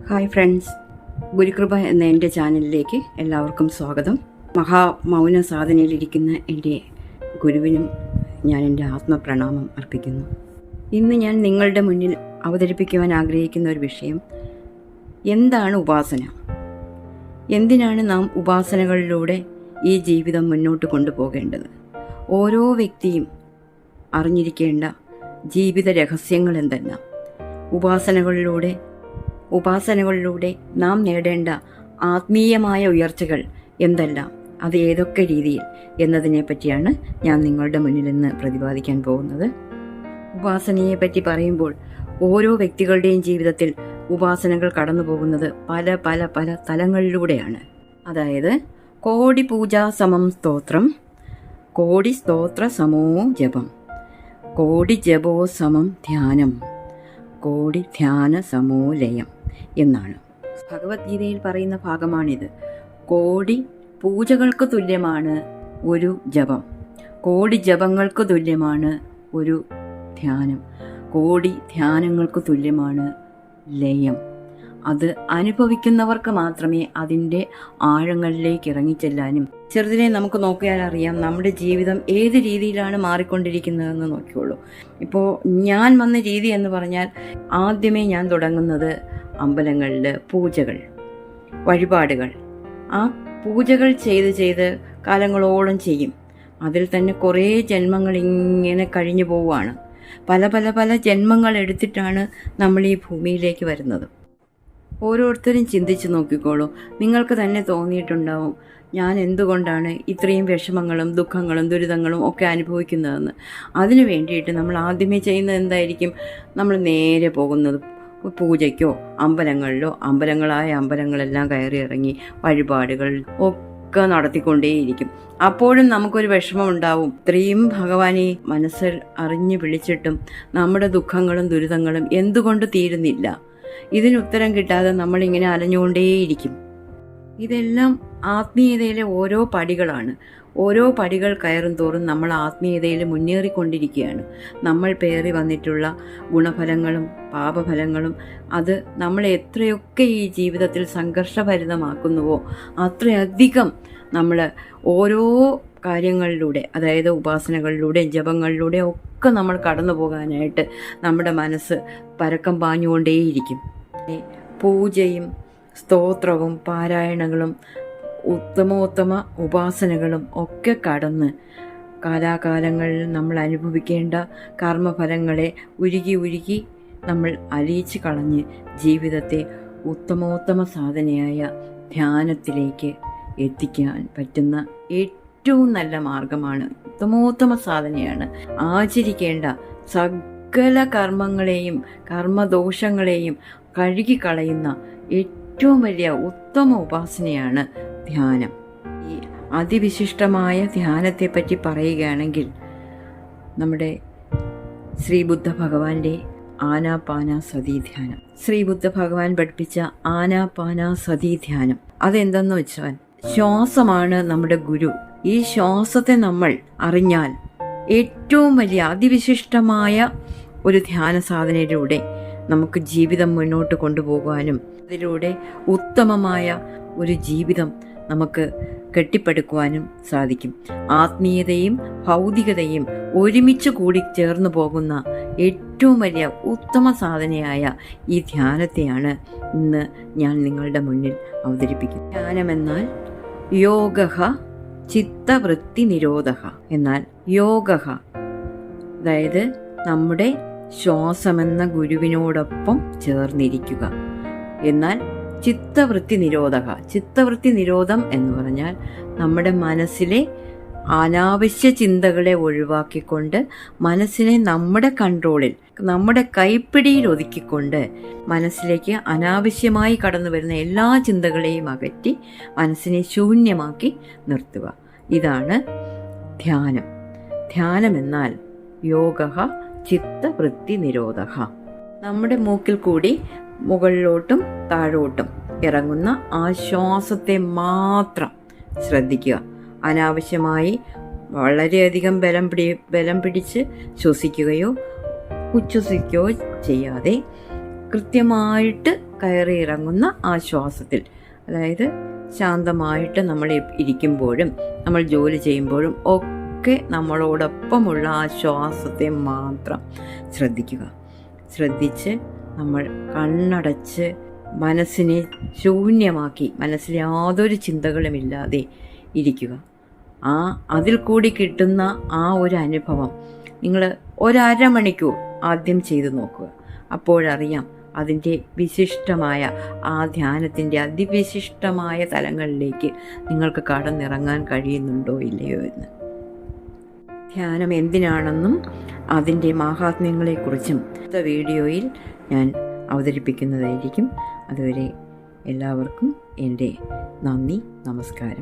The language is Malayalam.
ഹായ് ഫ്രണ്ട്സ്, ഗുരുകൃപ എന്ന എൻ്റെ ചാനലിലേക്ക് എല്ലാവർക്കും സ്വാഗതം. മഹാമൗന സാധനയിലിരിക്കുന്ന എൻ്റെ ഗുരുവിനും ഞാൻ എൻ്റെ ആത്മപ്രണാമം അർപ്പിക്കുന്നു. ഇന്ന് ഞാൻ നിങ്ങളുടെ മുന്നിൽ അവതരിപ്പിക്കുവാൻ ആഗ്രഹിക്കുന്ന ഒരു വിഷയം, എന്താണ് ഉപാസന? എന്തിനാണ് നാം ഉപാസനകളിലൂടെ ഈ ജീവിതം മുന്നോട്ട് കൊണ്ടുപോകേണ്ടത്? ഓരോ വ്യക്തിയും അറിഞ്ഞിരിക്കേണ്ട ജീവിത രഹസ്യങ്ങൾ എന്തെല്ലാം? ഉപാസനകളിലൂടെ നാം നേടേണ്ട ആത്മീയമായ ഉയർച്ചകൾ എന്തെല്ലാം, അത് ഏതൊക്കെ രീതിയിൽ എന്നതിനെ പറ്റിയാണ് ഞാൻ നിങ്ങളുടെ മുന്നിൽ നിന്ന് പ്രതിപാദിക്കാൻ പോകുന്നത്. ഉപാസനയെ പറ്റി പറയുമ്പോൾ ഓരോ വ്യക്തികളുടെയും ജീവിതത്തിൽ ഉപാസനകൾ കടന്നു പോകുന്നത് പല പല പല തലങ്ങളിലൂടെയാണ്. അതായത് കോടി പൂജാ സമം സ്തോത്രം, കോടി സ്തോത്ര സമോ ജപം, കോടി ജപോ സമം ധ്യാനം, കോടി ധ്യാന സമോലയം എന്നാണ് ഭഗവത്ഗീതയിൽ പറയുന്ന ഭാഗമാണിത്. കോടി പൂജകൾക്ക് തുല്യമാണ് ഒരു ജപം, കോടി ജപങ്ങൾക്ക് തുല്യമാണ് ഒരു ധ്യാനം, കോടി ധ്യാനങ്ങൾക്ക് തുല്യമാണ് ലയം. അത് അനുഭവിക്കുന്നവർക്ക് മാത്രമേ അതിൻ്റെ ആഴങ്ങളിലേക്ക് ഇറങ്ങിച്ചെല്ലാനും. ചെറുതിനെ നമുക്ക് നോക്കിയാൽ അറിയാം നമ്മുടെ ജീവിതം ഏത് രീതിയിലാണ് മാറിക്കൊണ്ടിരിക്കുന്നതെന്ന് നോക്കിയോളൂ. ഇപ്പോൾ ഞാൻ വന്ന രീതി എന്ന് പറഞ്ഞാൽ, ആദ്യമേ ഞാൻ തുടങ്ങുന്നത് അമ്പലങ്ങളിൽ പൂജകൾ, വഴിപാടുകൾ. ആ പൂജകൾ ചെയ്ത് കാലങ്ങളോളം ചെയ്യും. അതിൽ തന്നെ കുറേ ജന്മങ്ങൾ ഇങ്ങനെ കഴിഞ്ഞു പോവുകയാണ്. പല പല പല ജന്മങ്ങൾ എടുത്തിട്ടാണ് നമ്മൾ ഈ ഭൂമിയിലേക്ക് വരുന്നത്. ഓരോരുത്തരും ചിന്തിച്ച് നോക്കിക്കോളൂ. നിങ്ങൾക്ക് തന്നെ തോന്നിയിട്ടുണ്ടാവും, ഞാൻ എന്തുകൊണ്ടാണ് ഇത്രയും വിഷമങ്ങളും ദുഃഖങ്ങളും ദുരിതങ്ങളും ഒക്കെ അനുഭവിക്കുന്നതെന്ന്. അതിനു വേണ്ടിയിട്ട് നമ്മൾ ആദ്യമേ ചെയ്യുന്നത് എന്തായിരിക്കും? നമ്മൾ നേരെ പോകുന്നത് പൂജയ്ക്കോ അമ്പലങ്ങളിലോ, അമ്പലങ്ങളെല്ലാം കയറി ഇറങ്ങി വഴിപാടുകൾ ഒക്കെ നടത്തിക്കൊണ്ടേയിരിക്കും. അപ്പോഴും നമുക്കൊരു വിഷമം ഉണ്ടാവും. ഇത്രയും ഭഗവാനെ മനസ്സിൽ അറിഞ്ഞു വിളിച്ചിട്ടും നമ്മുടെ ദുഃഖങ്ങളും ദുരിതങ്ങളും എന്തുകൊണ്ട് തീരുന്നില്ല? ഇതിനുത്തരം കിട്ടാതെ നമ്മളിങ്ങനെ അലഞ്ഞുകൊണ്ടേയിരിക്കും. ഇതെല്ലാം ആത്മീയതയിലെ ഓരോ പടികളാണ്. ഓരോ പടികൾ കയറും തോറും നമ്മൾ ആത്മീയതയിൽ മുന്നേറിക്കൊണ്ടിരിക്കുകയാണ്. നമ്മൾ പേറി വന്നിട്ടുള്ള ഗുണഫലങ്ങളും പാപഫലങ്ങളും അത് നമ്മളെ എത്രയൊക്കെ ഈ ജീവിതത്തിൽ സംഘർഷഭരിതമാക്കുന്നുവോ അത്രയധികം നമ്മൾ ഓരോ കാര്യങ്ങളിലൂടെ, അതായത് ഉപാസനകളിലൂടെ ജപങ്ങളിലൂടെ ഒക്കെ നമ്മൾ കടന്നു പോകാനായിട്ട് നമ്മുടെ മനസ്സ് പരക്കം പാഞ്ഞുകൊണ്ടേയിരിക്കും. പൂജയും സ്തോത്രവും പാരായണങ്ങളും ഉത്തമോത്തമ ഉപാസനകളും ഒക്കെ കടന്ന് കാലാകാലങ്ങളിൽ നമ്മൾ അനുഭവിക്കേണ്ട കർമ്മഫലങ്ങളെ ഉരുകി നമ്മൾ അലിയിച്ച് കളഞ്ഞ് ജീവിതത്തെ ഉത്തമോത്തമ സാധനയായ ധ്യാനത്തിലേക്ക് എത്തിക്കാൻ പറ്റുന്ന ഏറ്റവും നല്ല മാർഗമാണ്, ഉത്തമോത്തമ സാധനയാണ്. ആചരിക്കേണ്ട സകല കർമ്മങ്ങളെയും കർമ്മദോഷങ്ങളെയും കഴുകിക്കളയുന്ന ഏറ്റവും വലിയ ഉത്തമ ഉപാസനയാണ് ധ്യാനം. ഈ അതിവിശിഷ്ടമായ ധ്യാനത്തെപ്പറ്റി പറയുകയാണെങ്കിൽ, നമ്മുടെ ശ്രീബുദ്ധ ഭഗവാന്റെ ആനാപാനസതി ധ്യാനം, ശ്രീബുദ്ധ ഭഗവാൻ പഠിപ്പിച്ച ആനാപാനസതി ധ്യാനം, അതെന്തെന്ന് വെച്ചാൽ ശ്വാസമാണ് നമ്മുടെ ഗുരു. ഈ ശ്വാസത്തെ നമ്മൾ അറിഞ്ഞാൽ ഏറ്റവും വലിയ അതിവിശിഷ്ടമായ ഒരു ധ്യാന സാധനയിലൂടെ നമുക്ക് ജീവിതം മുന്നോട്ട് കൊണ്ടുപോകാനും അതിലൂടെ ഉത്തമമായ ഒരു ജീവിതം നമുക്ക് കെട്ടിപ്പടുക്കുവാനും സാധിക്കും. ആത്മീയതയും ഭൗതികതയും ഒരുമിച്ച് കൂടി ചേർന്ന് പോകുന്ന ഏറ്റവും വലിയ ഉത്തമ സാധനയായ ഈ ധ്യാനത്തെയാണ് ഇന്ന് ഞാൻ നിങ്ങളുടെ മുന്നിൽ അവതരിപ്പിക്കുന്നത്. ധ്യാനമെന്നാൽ യോഗഃ ചിത്തവൃത്തി നിരോധഃ എന്നാൽ യോഗഃ, അതായത് നമ്മുടെ ശ്വാസമെന്ന ഗുരുവിനോടൊപ്പം ചേർന്നിരിക്കുക. എന്നാൽ ചിത്തവൃത്തി നിരോധം എന്ന് പറഞ്ഞാൽ നമ്മുടെ മനസ്സിലെ അനാവശ്യ ചിന്തകളെ ഒഴിവാക്കിക്കൊണ്ട് മനസ്സിനെ നമ്മുടെ കൺട്രോളിൽ, നമ്മുടെ കൈപ്പിടിയിൽ ഒതുക്കിക്കൊണ്ട് മനസ്സിലേക്ക് അനാവശ്യമായി കടന്നു വരുന്ന എല്ലാ ചിന്തകളെയും അകറ്റി മനസ്സിനെ ശൂന്യമാക്കി നിർത്തുക. ഇതാണ് ധ്യാനം. ധ്യാനമെന്നാൽ യോഗഃ ചിത്തവൃത്തി നിരോധഃ. നമ്മുടെ മൂക്കിൽ കൂടി മുകളിലോട്ടും താഴോട്ടും ഇറങ്ങുന്ന ആ ശ്വാസത്തെ മാത്രം ശ്രദ്ധിക്കുക. അനാവശ്യമായി വളരെയധികം ബലം പിടിച്ച് ശ്വസിക്കുകയോ ഉച്ഛ്വസിക്കുകയോ ചെയ്യാതെ കൃത്യമായിട്ട് കയറി ഇറങ്ങുന്ന ആ ശ്വാസത്തിൽ, അതായത് ശാന്തമായിട്ട് നമ്മൾ ഇരിക്കുമ്പോഴും നമ്മൾ ജോലി ചെയ്യുമ്പോഴും ഒക്കെ നമ്മളോടൊപ്പമുള്ള ആ ശ്വാസത്തെ മാത്രം ശ്രദ്ധിച്ച് നമ്മൾ കണ്ണടച്ച് മനസ്സിനെ ശൂന്യമാക്കി, മനസ്സിൽ യാതൊരു ചിന്തകളുമില്ലാതെ ഇരിക്കുക. അതിൽ കൂടി കിട്ടുന്ന ആ ഒരു അനുഭവം നിങ്ങൾ 1.5 മണിക്കൂർ ആദ്യം ചെയ്തു നോക്കുക. അപ്പോഴറിയാം അതിൻ്റെ വിശിഷ്ടമായ ആ ധ്യാനത്തിൻ്റെ അതിവിശിഷ്ടമായ തലങ്ങളിലേക്ക് നിങ്ങൾക്ക് കടന്നിറങ്ങാൻ കഴിയുന്നുണ്ടോ ഇല്ലയോ എന്ന്. ധ്യാനം എന്തിനാണെന്നും അതിൻ്റെ മാഹാത്മ്യങ്ങളെക്കുറിച്ചും അടുത്ത വീഡിയോയിൽ ഞാൻ അവതരിപ്പിക്കുന്നതായിരിക്കും. അതുവരെ എല്ലാവർക്കും എൻ്റെ നന്ദി, നമസ്കാരം.